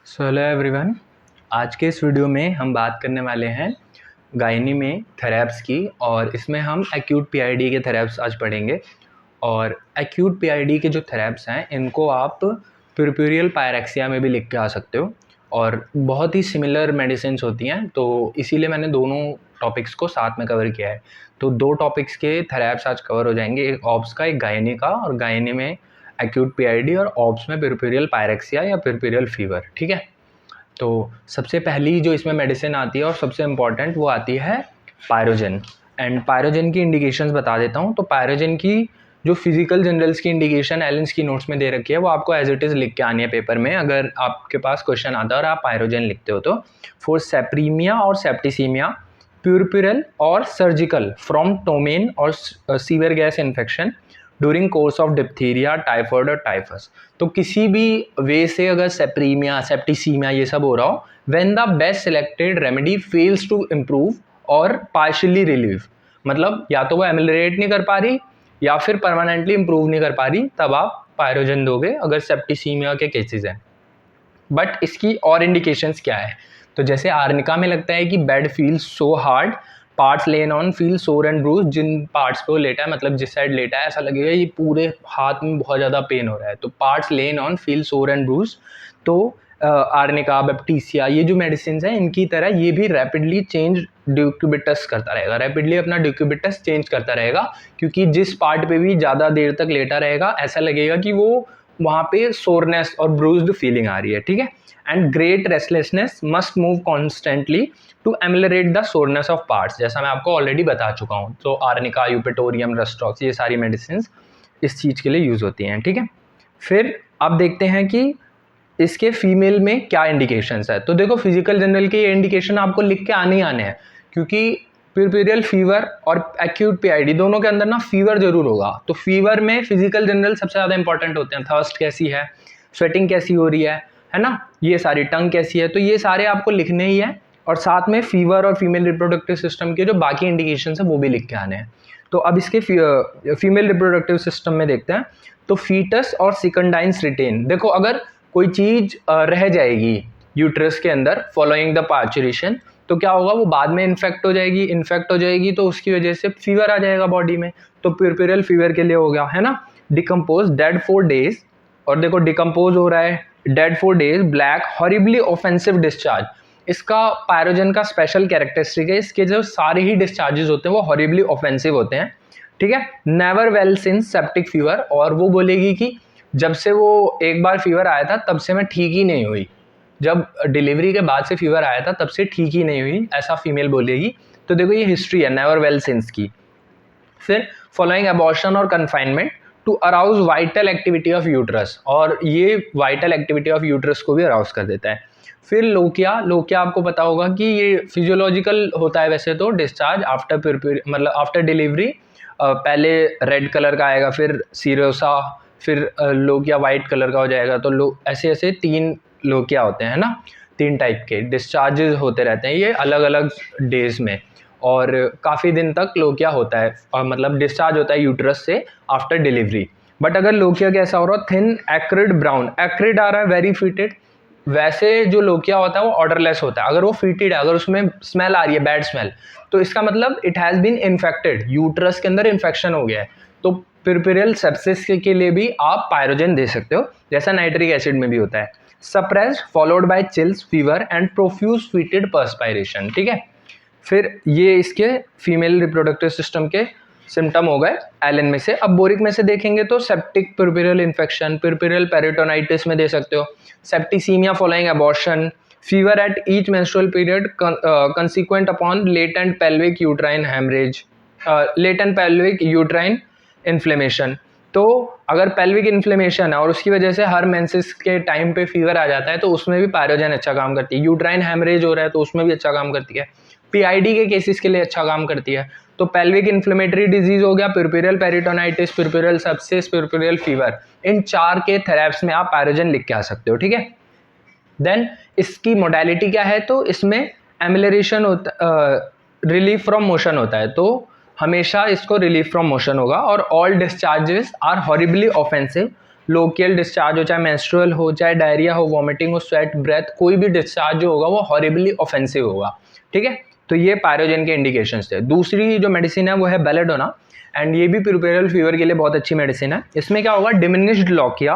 So hello everyone. आज के इस वीडियो में हम बात करने वाले हैं गायनी में थेरेप्स की, और इसमें हम एक्यूट पीआईडी के थेरेप्स आज पढ़ेंगे। और एक्यूट पीआईडी के जो थेरेप्स हैं इनको आप प्यूरपुरियल पायरेक्सिया में भी लिख के आ सकते हो, और बहुत ही सिमिलर मेडिसिन्स होती हैं, तो इसीलिए मैंने दोनों टॉपिक्स को साथ में कवर किया है। तो दो टॉपिक्स के थेरेप्स आज कवर हो जाएंगे, एक ऑब्स का एक गायनी का, और गायनी में एक्यूट पीआईडी और ऑब्स में प्यूरपुरियल पायरेक्सिया या प्यूरपुरियल फीवर। ठीक है, तो सबसे पहली जो इसमें मेडिसिन आती है और सबसे इम्पॉर्टेंट वो आती है पायरोजन। एंड पायरोजन की इंडिकेशंस बता देता हूँ। तो पायरोजन की जो फिजिकल जनरल्स की इंडिकेशन एलेंस की नोट्स में दे रखी है वो आपको एज इट इज़ लिख के आनी है पेपर में, अगर आपके पास क्वेश्चन आता है और आप पायरोजन लिखते हो तो। फॉर सेप्रीमिया और सेप्टिसीमिया, प्यूरपुरल और सर्जिकल फ्रॉम टोमेन और severe gas infection during course of diphtheria, typhoid और टाइफस। तो किसी भी वे से अगर सेप्रीमिया, सेप्टिसीमिया ये सब हो रहा हो, when the best selected remedy fails to improve और पार्शियली रिलीव, मतलब या तो वो एमिलरेट नहीं कर पा रही या फिर परमानेंटली इम्प्रूव नहीं कर पा रही, तब आप पायरोजन दोगे अगर सेप्टिसीमिया के केसेस हैं। बट इसकी और इंडिकेशंस क्या है? तो जैसे आर्निका में लगता है कि bed feels so hard, parts lane on feel सोर एंड ब्रूज, जिन पार्ट्स पे वो लेटा है, मतलब जिस साइड लेटा है ऐसा लगेगा ये पूरे हाथ में बहुत ज़्यादा पेन हो रहा है, तो पार्ट्स लेन ऑन फील सोर एंड ब्रूज। तो आर्निका, बैप्टीसिया, ये जो मेडिसिन हैं इनकी तरह ये भी रैपिडली चेंज ड्यूक्यूबिटस करता रहेगा, रैपिडली अपना ड्यूक्यूबिटस चेंज करता रहेगा, क्योंकि जिस पार्ट पे भी ज़्यादा देर तक लेटा रहेगा ऐसा लगेगा कि वो वहाँ पे सोरनेस और ब्रूज्ड फीलिंग आ रही है। ठीक है, and great restlessness must move constantly to ameliorate the soreness of parts, जैसा मैं आपको ऑलरेडी बता चुका हूँ। तो आर्निका, यूपेटोरियम, रस्टॉक्स, ये सारी मेडिसिन इस चीज़ के लिए यूज़ होती हैं। ठीक है, फिर आप देखते हैं कि इसके फीमेल में क्या इंडिकेशंस है। तो देखो, फिजिकल जनरल के ये इंडिकेशन आपको लिख के आने ही आने हैं, क्योंकि प्यूरपुरियल फीवर और एक्यूट पीआईडी दोनों के अंदर ना फीवर जरूर होगा। तो फीवर में फिजिकल जनरल सबसे ज़्यादा इंपॉर्टेंट होते हैं। थर्स्ट कैसी है, स्वेटिंग कैसी हो रही है ना, ये सारी, टंग कैसी है, तो ये सारे आपको लिखने ही है, और साथ में फीवर और फीमेल रिप्रोडक्टिव सिस्टम के जो बाकी इंडिकेशंस है वो भी लिख के आने हैं। तो अब इसके फीमेल रिप्रोडक्टिव सिस्टम में देखते हैं। तो फीटस और सिकंडाइंस रिटेन, देखो अगर कोई चीज़ रह जाएगी यूट्रस के अंदर फॉलोइंग द पार्चुरेशन, तो क्या होगा, वो बाद में इन्फेक्ट हो जाएगी तो उसकी वजह से फीवर आ जाएगा बॉडी में। तो प्यूरपुरल फीवर के लिए हो गया, है ना। डिकम्पोज डेड 4 डेज, और देखो डिकम्पोज हो रहा है dead 4 days, black horribly offensive discharge. इसका पायरोजन का स्पेशल कैरेक्टरिस्टिक है, इसके जो सारे ही डिस्चार्जेस होते हैं वो हॉरिबली ऑफेंसिव होते हैं। ठीक है, never well since septic fever, और वो बोलेगी कि जब से वो एक बार फीवर आया था तब से मैं ठीक ही नहीं हुई, जब डिलीवरी के बाद से फीवर आया था तब से ठीक ही नहीं हुई, ऐसा फीमेल बोलेगी। तो देखो ये हिस्ट्री है नेवर वेल सिंस की। फिर फॉलोइंग अबॉर्शन और confinement to arouse vital activity of uterus, और ये वाइटल एक्टिविटी ऑफ यूट्रस को भी अराउज कर देता है। फिर लोकिया, लोकिया आपको पता होगा कि ये फिजियोलॉजिकल होता है वैसे तो, डिस्चार्ज आफ्टर मतलब आफ्टर डिलीवरी, पहले रेड कलर का आएगा, फिर सीरोसा, फिर लोकिया वाइट कलर का हो जाएगा। तो ऐसे ऐसे 3 लोकिया होते हैं ना, 3 टाइप के डिस्चार्जेस होते रहते हैं ये अलग अलग डेज में, और काफ़ी दिन तक लोकिया होता है, मतलब डिस्चार्ज होता है यूट्रस से आफ्टर डिलीवरी। बट अगर लोकिया कैसा हो रहा है, थिन एक्रिड ब्राउन, एक्रिड आ रहा है वेरी फीटेड, वैसे जो लोकिया होता है वो ऑर्डरलेस होता है। अगर वो फीटेड है, अगर उसमें स्मेल आ रही है बैड स्मेल, तो इसका मतलब it has been infected, uterus के अंदर इन्फेक्शन हो गया है। तो प्यूरपुरल सेप्सिस के लिए भी आप पायरोजन दे सकते हो, जैसा नाइट्रिक एसिड में भी होता है। Suppressed followed by chills, fever and profuse fetid perspiration. ठीक है, फिर ये इसके फीमेल रिप्रोडक्टिव सिस्टम के सिम्टम हो गए एलन में से। अब बोरिक में से देखेंगे तो septic puerperal infection, puerperal peritonitis में दे सकते हो, septicaemia following abortion, fever at each menstrual period consequent upon latent pelvic uterine haemorrhage, latent pelvic uterine inflammation. तो अगर पेल्विक इन्फ्लेमेशन है और उसकी वजह से हर मेंसेस के टाइम पे फीवर आ जाता है, तो उसमें भी पायरोजन अच्छा काम करती है। यूट्राइन हेमरेज हो रहा है तो उसमें भी अच्छा काम करती है। पीआईडी के केसेस के लिए अच्छा काम करती है। तो पेल्विक इन्फ्लेमेटरी डिजीज हो गया, प्यूरपुरल पेरिटोनाइटिस, प्यूरपुरल सेप्सिस, प्यूरपुरल फीवर, इन 4 के थेरेप्स में आप पायरोजन लिख के आ सकते हो। ठीक है, देन इसकी मोडालिटी क्या है, तो इसमें एमिलरेशन होता, रिलीफ फ्रॉम मोशन होता है, तो हमेशा इसको रिलीफ फ्रॉम मोशन होगा, और all discharges are horribly offensive lochial discharge हो, चाहे मेंस्ट्रुअल हो, चाहे डायरिया हो, वॉमिटिंग हो, स्वेट, ब्रेथ, कोई भी डिस्चार्ज जो होगा वो हॉरिबली ऑफेंसिव होगा, ठीक है। तो ये पायरोजन के इंडिकेशंस थे। दूसरी जो मेडिसिन है वो है बेलेडोना, एंड ये भी प्यूरपेरल फीवर के लिए बहुत अच्छी मेडिसिन है। इसमें क्या होगा, diminished lochia,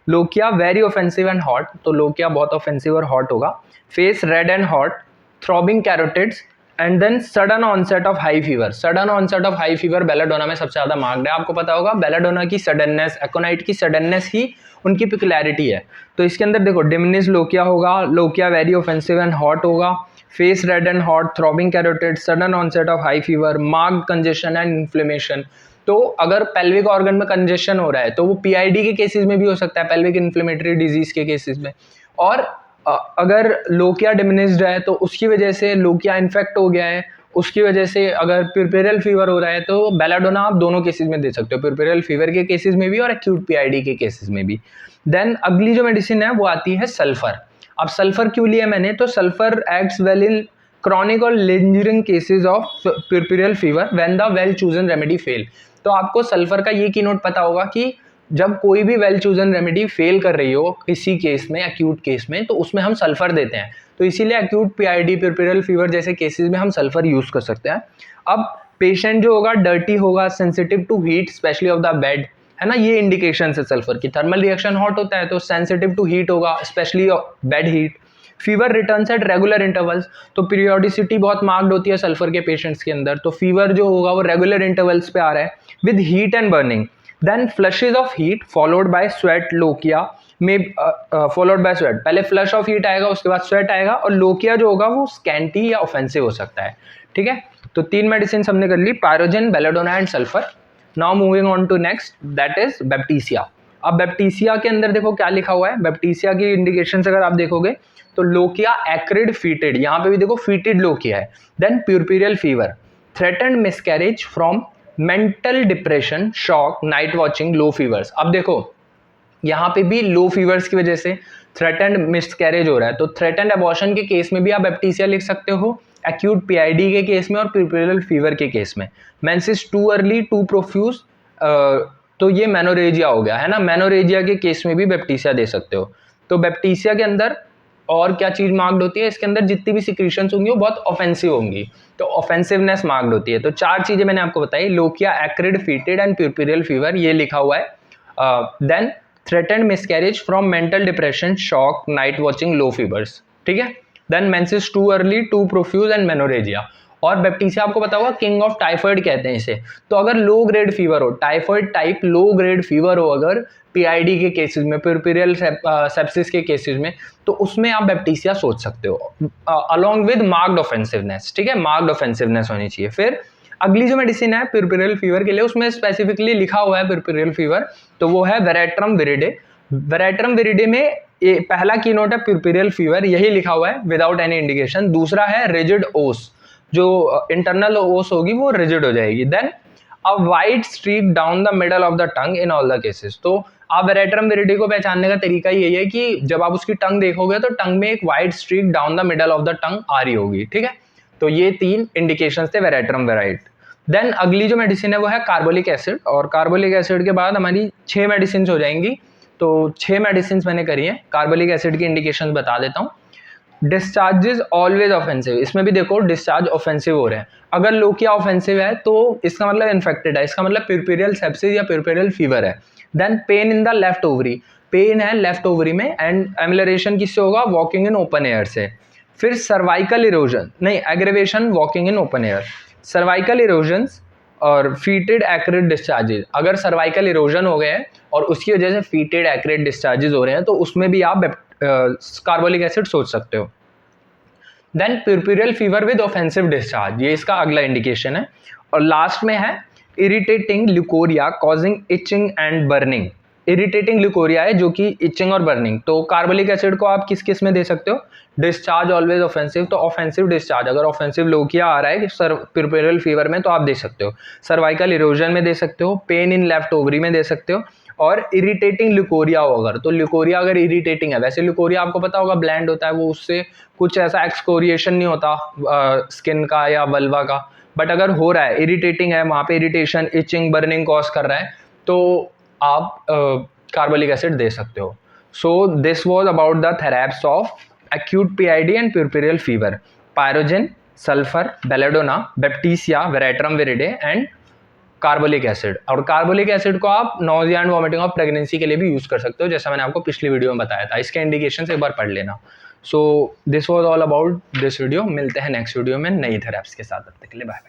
lochia very offensive and hot, तो लोकिया बहुत ऑफेंसिव और हॉट होगा, face red and hot, throbbing carotids, and then sudden onset of high fever. Sudden onset of high fever belladonna में सबसे ज्यादा मार्क्ड है। आपको पता होगा बेलाडोना की सडननेस, एकोनाइट की सडननेस ही उनकी पिकुलैरिटी है। तो इसके अंदर देखो डिमिनिश लोकिया होगा, lochia very offensive and hot होगा, face red and hot, throbbing carotid, sudden onset of high fever, marked congestion and inflammation. तो अगर पेल्विक ऑर्गन में कंजेशन हो रहा है तो वो पीआईडी के केसेस में भी हो सकता है, पेल्विक इन्फ्लेमेटरी डिजीज के केसेस में। और अगर लोकिया डिमिनिश्ड है तो उसकी वजह से लोकिया इन्फेक्ट हो गया है, उसकी वजह से अगर प्यूरपेरल फीवर हो रहा है तो बेलाडोना आप दोनों केसेस में दे सकते हो, प्यूरपेरल फीवर के केसेस में भी और एक्यूट पीआईडी के केसेस में भी। देन अगली जो मेडिसिन है वो आती है सल्फर। अब सल्फर क्यों लिया मैंने, तो sulphur acts well in chronic और lingering cases of puerperal fever when the well chosen remedy fail. तो आपको सल्फर का ये कीनोट पता होगा कि जब कोई भी वेल चूजन रेमेडी फेल कर रही हो किसी केस में, एक्यूट केस में, तो उसमें हम सल्फर देते हैं। तो इसीलिए एक्यूट पीआईडी, प्यूरपेरल फीवर जैसे केसेस में हम सल्फर यूज कर सकते हैं। अब पेशेंट जो होगा डर्टी होगा, sensitive to heat specially of the bed, है ना, ये इंडिकेशन है सल्फर की। थर्मल रिएक्शन हॉट होता है तो सेंसिटिव टू हीट होगा, specially bed heat. Fever returns at regular intervals, तो पीरियोडिसिटी बहुत मार्क्ड होती है सल्फर के पेशेंट्स के अंदर, तो फीवर जो होगा वो रेगुलर इंटरवल्स पे आ रहा है with heat and burning. Then flushes of heat followed by sweat, lochia में फॉलोड बाय स्वेट, पहले फ्लश ऑफ हीट आएगा उसके बाद स्वेट आएगा, और लोकिया जो होगा वो स्कैंटी या ऑफेंसिव हो सकता है, ठीक है। तो 3 मेडिसिन हमने कर ली, pyrogen, belladonna and sulphur. Now moving on to next, that is baptisia. अब बैप्टीसिया के अंदर देखो क्या लिखा हुआ है, बैप्टीसिया की इंडिकेशन अगर आप देखोगे तो लोकिया एक्रिड फीटेड, यहाँ पे भी देखो फीटेड लोकिया है। Then puerperal fever, threatened miscarriage from mental depression, shock, night watching, low fevers. अब देखो यहाँ पे भी लो फीवर्स की वजह से थ्रेटन्ड मिसकैरेज हो रहा है, तो थ्रेटन्ड अबॉर्शन के केस में भी आप बैप्टीसिया लिख सकते हो, एक्यूट पीआईडी के केस में और प्यूरपेरियल फीवर के केस में। Menses too early, too profuse, तो ये मेनोरेजिया हो गया, है ना, मेनोरेजिया के केस में भी बैप्टीसिया दे सकते हो। तो बैप्टीसिया के अंदर और क्या चीज मार्क्ड होती है, इसके अंदर जितनी भी सिक्रीशंस होंगी वो बहुत ऑफेंसिव होंगी, तो ऑफेंसिवनेस मार्क्ड होती है। तो 4 चीजें मैंने आपको बताई, lochia, acrid, fetid and puerperal fever, ये लिखा हुआ है। Then threatened miscarriage from mental depression, shock, night watching, low fevers, ठीक है। Then menses too early, too profuse and menorrhagia. और बैप्टीसिया आपको पता होगा किंग ऑफ टाइफाइड कहते हैं इसे। तो अगर लो ग्रेड फीवर हो, typhoid type low grade fever हो अगर पीआईडी के केसेस में, प्यूरपेरियल सेप्सिस के केसेस में, तो उसमें आप बैप्टीसिया सोच सकते हो अलॉन्ग विद मार्क्ड ऑफेंसिवनेस, ठीक है, मार्क्ड ऑफेंसिवनेस होनी चाहिए। फिर अगली जो मेडिसिन है प्यूरपेरियल फीवर के लिए, उसमें स्पेसिफिकली लिखा हुआ है प्यूरपेरियल फीवर, तो वो है वेरेट्रम विरिडे। वेरेट्रम विरिडे में पहला कीनोट है प्यूरपेरियल फीवर, यही लिखा हुआ है विदाउट एनी इंडिकेशन। दूसरा है रिजिड ओस, जो इंटरनल ओस होगी वो रिजिड हो जाएगी। Then a white streak down the middle of the tongue in all the cases. तो आप वेरेट्रम विरिडे को पहचानने का तरीका यही है कि जब आप उसकी टंग देखोगे तो टंग में एक white streak down the middle of the tongue आ रही होगी, ठीक है। तो ये 3 इंडिकेशंस थे वेरेट्रम वेराइट। देन अगली जो मेडिसिन है वो है कार्बोलिक एसिड, और कार्बोलिक एसिड के बाद हमारी 6 मेडिसिन हो जाएंगी। तो 6 मेडिसिन मैंने करी है। कार्बोलिक एसिड की इंडिकेशन बता देता हूँ। डिस्चार्जेस ऑलवेज ऑफेंसिव, इसमें भी देखो डिस्चार्ज ऑफेंसिव हो रहे हैं। अगर लोकिया ऑफेंसिव है तो इसका मतलब इन्फेक्टेड है, इसका मतलब प्यूरपेरियल सेप्सिस या प्यूरपेरियल फीवर है। Then pain in the left ovary, pain है लेफ्ट ओवरी में, एंड एमिलरेशन किससे होगा, वॉकिंग इन ओपन एयर से। फिर सर्वाइकल इरोजन, नहीं aggravation walking in open air, cervical erosion और फीटेड एक्रिड डिस्चार्जेस। अगर सर्वाइकल इरोजन हो गए हैं और उसकी वजह से फीटेड एक्रिड डिस्चार्जेस हो रहे हैं तो उसमें भी आप कार्बोलिक एसिड सोच सकते हो। Then puerperal fever with offensive discharge, ये इसका अगला इंडिकेशन है। और लास्ट में है irritating leucorrhoea causing itching and burning. Irritating leucorrhoea है जो कि इचिंग और बर्निंग। तो कार्बोलिक एसिड को आप किस किस में दे सकते हो, डिस्चार्ज ऑलवेज ऑफेंसिव, तो ऑफेंसिव डिस्चार्ज, अगर ऑफेंसिव लोकिया आ रहा है प्यूरपेरियल फीवर में तो आप दे सकते हो। सर्वाइकल इरोजन में दे सकते हो, पेन इन लेफ्ट ओवरी में दे सकते हो, और इरिटेटिंग ल्यूकोरिया हो अगर, तो ल्यूकोरिया अगर इरिटेटिंग है, वैसे ल्यूकोरिया आपको पता होगा ब्लैंड होता है, वो उससे कुछ ऐसा एक्सकोरिएशन नहीं होता स्किन का या वल्वा का, बट अगर हो रहा है इरिटेटिंग है, वहाँ पे इरिटेशन, इचिंग, बर्निंग कॉज कर रहा है, तो आप कार्बोलिक एसिड दे सकते हो। So this was about the therapeutics of acute PID and puerperal fever, pyrogen, sulphur, belladonna, baptisia, veratrum viride and carbolic acid. और कार्बोलिक एसिड को आप nausea and vomiting of pregnancy के लिए भी यूज कर सकते हो, जैसा मैंने आपको पिछली वीडियो में बताया था। इसके इंडिकेशन एक बार पढ़ लेना। सो this was all about this video. मिलते हैं नेक्स्ट वीडियो में नई थेरेप्स के साथ। तब तक के लिए बाय।